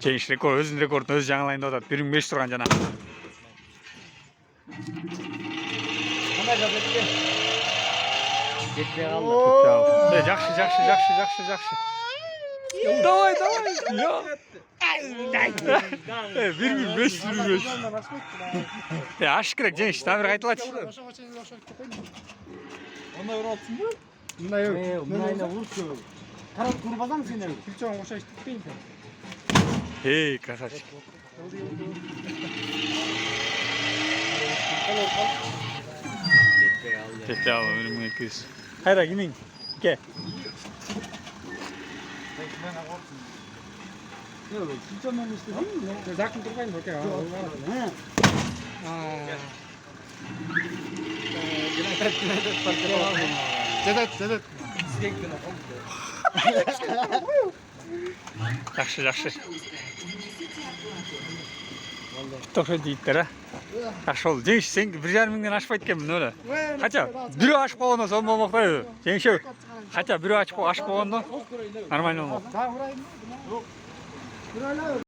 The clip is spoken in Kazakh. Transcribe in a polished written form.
Жеңіш рекорд, өзінің рекордын өзі жаңалайын деп атат. 1500 тұрған жана. Қандай газетке? Жетпей қалды. Жақсы. Давай. Я. 1500. Ашық керек, жеңіш, тамыр қайтылады. Ондай ұралсың ба? Мынайна вурчу. Қарап көрбазаң сен. Күлчоң қошайып кетпейін. Красавчик. Жетпей қалды, 1200. Қайда, кемең? Ке. Күлчоңмен істесің? Жақын тұрғайын ба? Жадат. Жақсы. Тоқша дейттер, а? Жақсы ол. Жеңіш, сен 1,5 ашпайды кемін, өлі. Қача, біреу ашып болғанда соны болмақта еді. Жеңіш, қача, біреу ашып болғанда нормально болмақ.